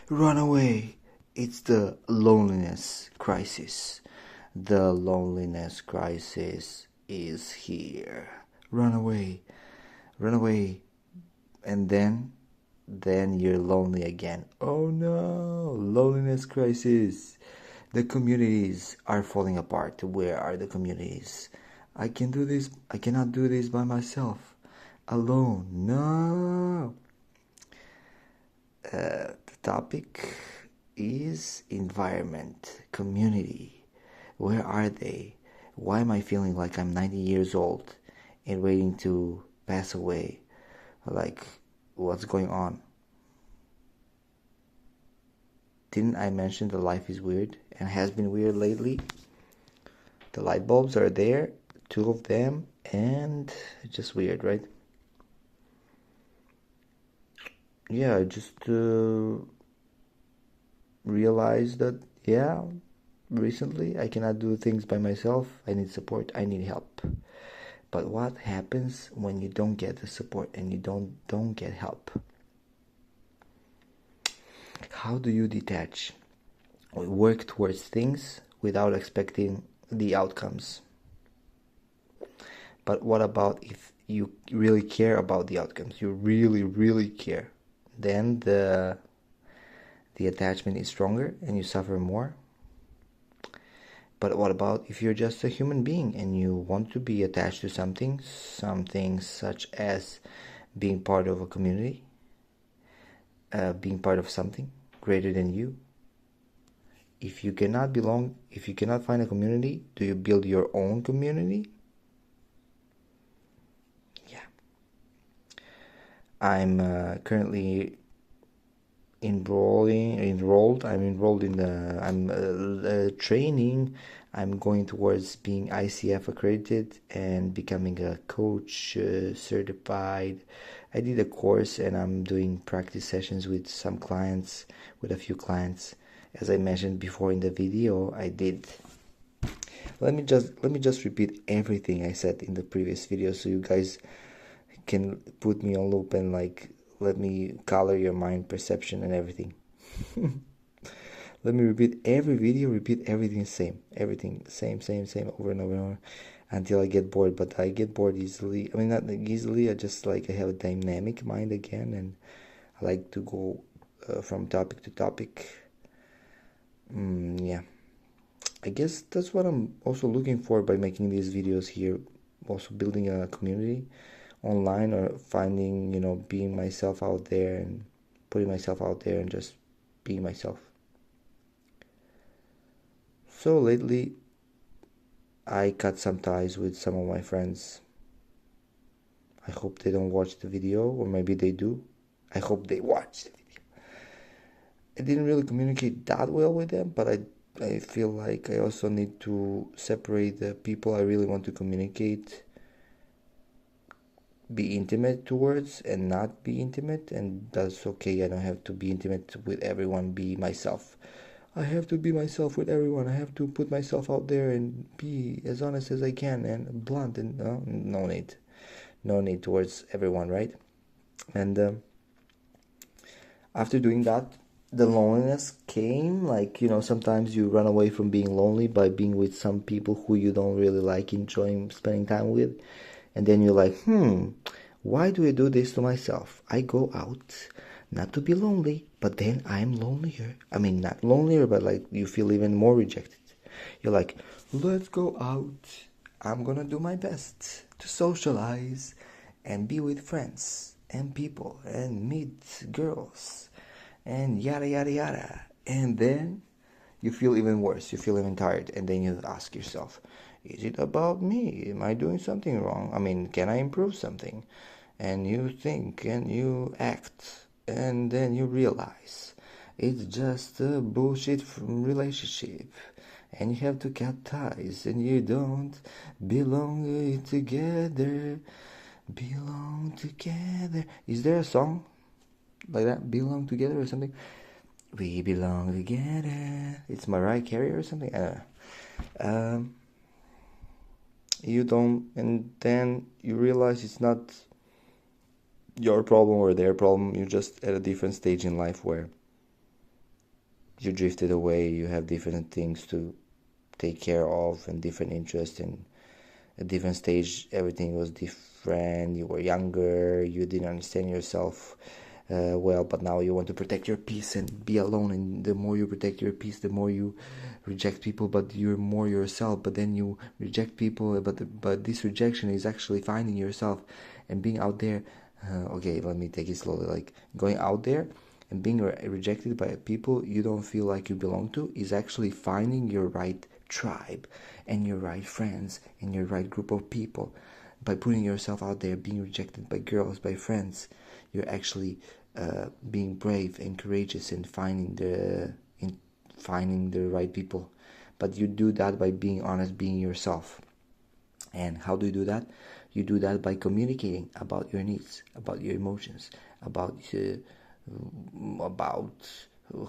Run away. It's the loneliness crisis. The loneliness crisis is here. Run away. Run away. And then you're lonely again. Oh no, loneliness crisis. The communities are falling apart. Where are the communities? I cannot do this by myself. Alone. No. The topic is environment, community. Where are they? Why am I feeling like I'm 90 years old and waiting to pass away? Like, what's going on? Didn't I mention that life is weird and has been weird lately? The light bulbs are there, 2 of them, and it's just weird, right? Yeah, I just realized that, recently I cannot do things by myself. I need support, I need help. But what happens when you don't get the support and you don't get help? How do you detach or work towards things without expecting the outcomes? But what about if you really care about the outcomes? You really, really care. Then the attachment is stronger and you suffer more. But what about if you're just a human being and you want to be attached to something such as being part of a community, being part of something greater than you? If you cannot find a community, do you build your own community? Yeah. I'm currently enrolled. I'm enrolled in training. I'm going towards being ICF accredited and becoming a coach certified. I did a course and I'm doing practice sessions with a few clients. As I mentioned before in the video, I did. Let me just repeat everything I said in the previous video so you guys can put me on loop and let me color your mind, perception, and everything. Let me repeat every video, repeat everything same, over and over until I get bored. But I get bored easily. I mean, not easily. I just I have a dynamic mind again, and I like to go from topic to topic. Yeah, I guess that's what I'm also looking for by making these videos here. Also building a community online or finding, being myself out there and putting myself out there and just being myself. So lately, I cut some ties with some of my friends. I hope they don't watch the video, or maybe they do. I hope they watch the video. I didn't really communicate that well with them, but I feel like I also need to separate the people I really want to communicate, be intimate towards, and not be intimate, and that's okay. I don't have to be intimate with everyone. Be myself. I have to be myself with everyone. I have to put myself out there and be as honest as I can and blunt, and no need towards everyone, right? And after doing that, the loneliness came. Sometimes you run away from being lonely by being with some people who you don't really like enjoying spending time with. And then you're like, why do I do this to myself? I go out not to be lonely, but then I'm lonelier. I mean, not lonelier, but you feel even more rejected. You're like, let's go out. I'm gonna do my best to socialize and be with friends and people and meet girls and yada yada yada. And then you feel even worse. You feel even tired. And then you ask yourself, is it about me? Am I doing something wrong? I mean, can I improve something? And you think and you act. And then you realize it's just a bullshit relationship. And you have to cut ties. And you don't belong together. Belong together. Is there a song like that? Belong together or something? We belong together. It's Mariah Carey or something? I don't know. You don't, and then you realize it's not your problem or their problem. You're just at a different stage in life where you drifted away, you have different things to take care of and different interests, and a different stage, everything was different. You were younger, you didn't understand yourself well, but now you want to protect your peace and be alone, and the more you protect your peace, the more you reject people, but you're more yourself. But then you reject people, but this rejection is actually finding yourself and being out there. Okay, let me take it slowly. Like going out there and being rejected by people you don't feel like you belong to is actually finding your right tribe and your right friends and your right group of people. By putting yourself out there, being rejected by girls, by friends, you're actually being brave and courageous and finding the right people. But you do that by being honest, being yourself. And how do you do that? You do that by communicating about your needs, about your emotions, about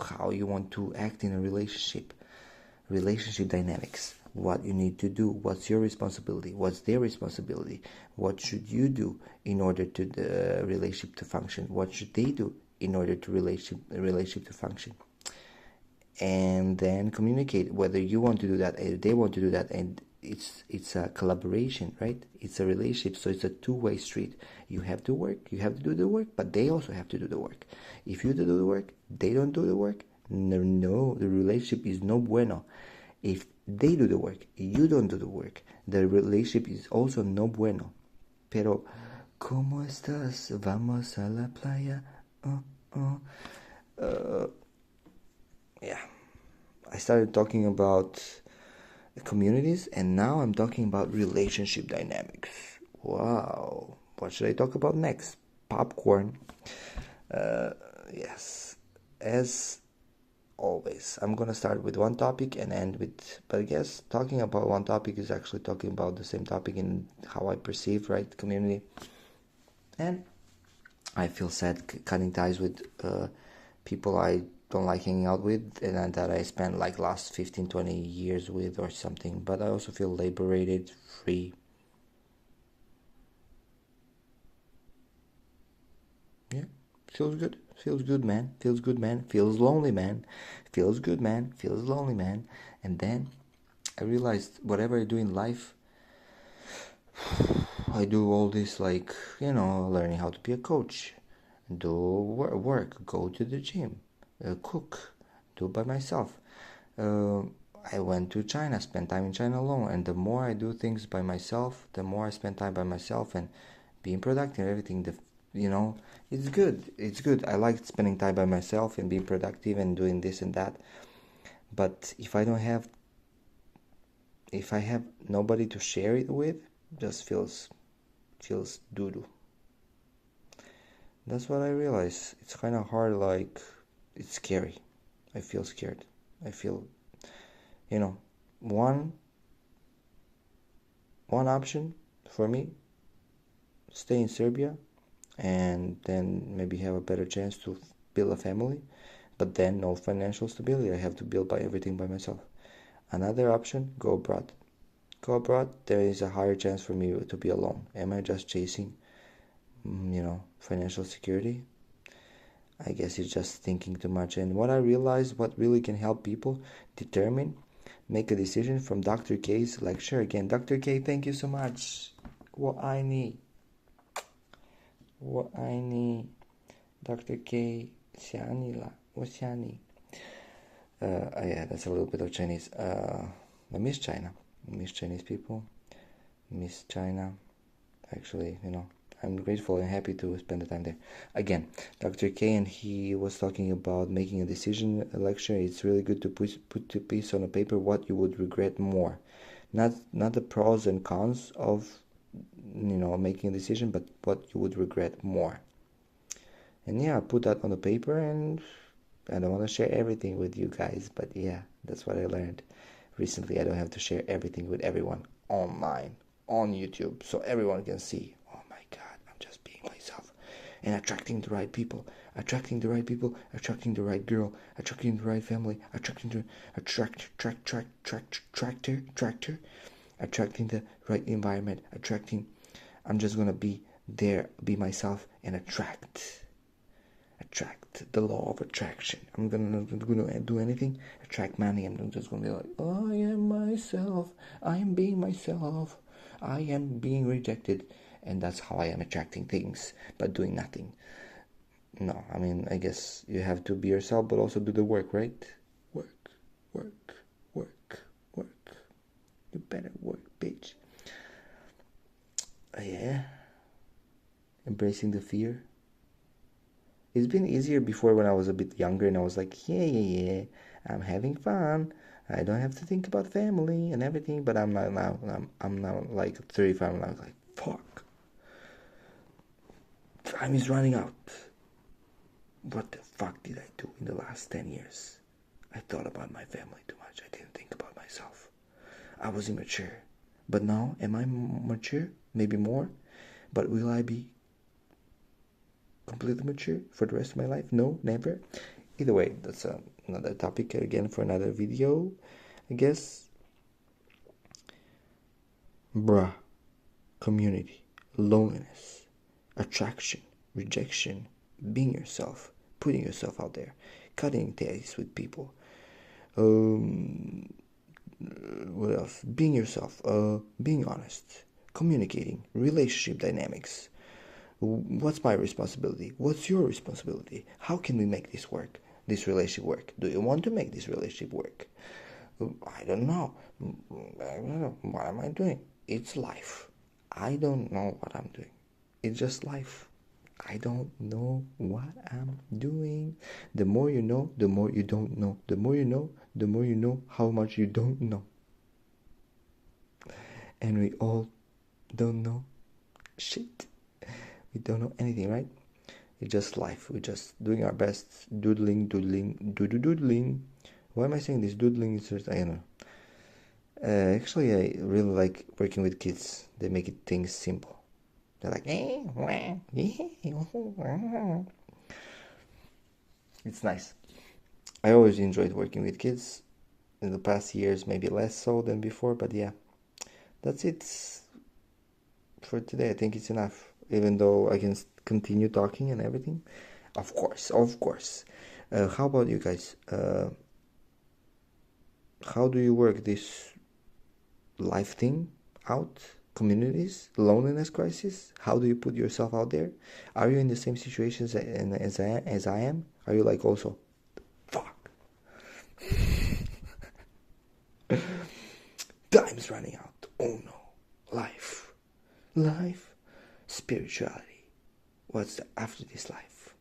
how you want to act in a relationship dynamics, what you need to do, what's your responsibility, what's their responsibility, what should you do in order to the relationship to function, what should they do in order to relationship to function. And then communicate whether you want to do that and they want to do that, and it's a collaboration, right? It's a relationship, so it's a two-way street. You have to work, you have to do the work, but they also have to do the work. If you do the work, they don't do the work, no, the relationship is no bueno. If they do the work, you don't do the work, the relationship is also no bueno. Pero ¿cómo estás? Vamos a la playa. Yeah, I started talking about communities, and now I'm talking about relationship dynamics. Wow, what should I talk about next? Popcorn. Yes, as always, I'm gonna start with one topic and end with, but I guess talking about one topic is actually talking about the same topic in how I perceive, right, community. And I feel sad cutting ties with people I don't like hanging out with and that I spent like last 15-20 years with or something. But I also feel liberated, free. Yeah, feels good. Feels good, man. Feels good, man. Feels lonely, man. Feels good, man. Feels lonely, man. And then I realized whatever I do in life, I do all this, like, learning how to be a coach, do work, go to the gym, cook, do by myself. I went to China, spent time in China alone, and the more I do things by myself, the more I spend time by myself and being productive and everything. It's good. It's good. I like spending time by myself and being productive and doing this and that. But if I have nobody to share it with, just feels doo-doo. That's what I realize. It's kind of hard, like, it's scary. I feel scared. I feel, one option for me, stay in Serbia and then maybe have a better chance to build a family, but then no financial stability. I have to build everything by myself. Another option, go abroad. Go abroad, there is a higher chance for me to be alone. Am I just chasing financial security? I guess it's just thinking too much. And what I realized, what really can help people make a decision from Dr. K's lecture. Again, Dr. K, thank you so much. What I need. Dr. K, 想你了，我想你. Yeah, that's a little bit of Chinese. I miss China. I miss Chinese people. Miss China. Actually, I'm grateful and happy to spend the time there. Again, Dr. K, and he was talking about making a decision lecture. It's really good to put a piece on a paper what you would regret more. Not the pros and cons of making a decision, but what you would regret more. And yeah, I put that on the paper, and I don't want to share everything with you guys, but yeah, that's what I learned recently. I don't have to share everything with everyone online, on YouTube, so everyone can see. Oh my God, I'm just being myself and attracting the right people, attracting the right girl, attracting the right family, attracting the right environment, I'm just gonna be there, be myself, and attract Attract, the law of attraction. I'm gonna do anything, attract money. I'm just gonna be like, I am myself, I am being myself, I am being rejected, and that's how I am attracting things, but doing nothing. No, I mean, I guess you have to be yourself, but also do the work, right? Work, work, work, work. You better work, bitch. Yeah. Embracing the fear. It's been easier before when I was a bit younger and I was like, yeah, I'm having fun. I don't have to think about family and everything. But I'm not now. I'm now like 35. I'm now like, fuck. Time is running out. What the fuck did I do in the last 10 years? I thought about my family too much. I didn't think about myself. I was immature. But now, am I mature? Maybe more. But will I be completely mature for the rest of my life? No, never. Either way, that's another topic again for another video, I guess. Bruh. Community, loneliness, attraction, rejection, being yourself, putting yourself out there, cutting ties with people. What else? Being yourself, being honest, communicating, relationship dynamics. What's my responsibility? What's your responsibility? How can we make this work? This relationship work? Do you want to make this relationship work? I don't know. I don't know. What am I doing? It's life. I don't know what I'm doing. It's just life. I don't know what I'm doing. The more you know, the more you don't know. The more you know, the more you know how much you don't know. And we all don't know shit. We don't know anything, right? It's just life. We're just doing our best. Doodling. Why am I saying this? Doodling is just, I don't know. Actually, I really like working with kids. They make things simple. They're like, it's nice. I always enjoyed working with kids. In the past years, maybe less so than before, but yeah. That's it for today. I think it's enough. Even though I can continue talking and everything. Of course. How about you guys? How do you work this life thing out? Communities, loneliness crisis. How do you put yourself out there? Are you in the same situations as I am? Are you like also, fuck, time's running out? Oh no, life, spirituality. What's after this life?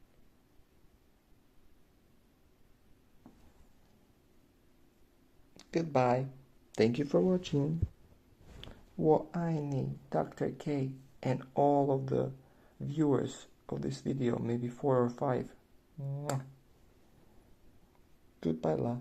Goodbye. Thank you for watching. What I need, Dr. K, and all of the viewers of this video, maybe 4 or 5. Mwah. Goodbye, la.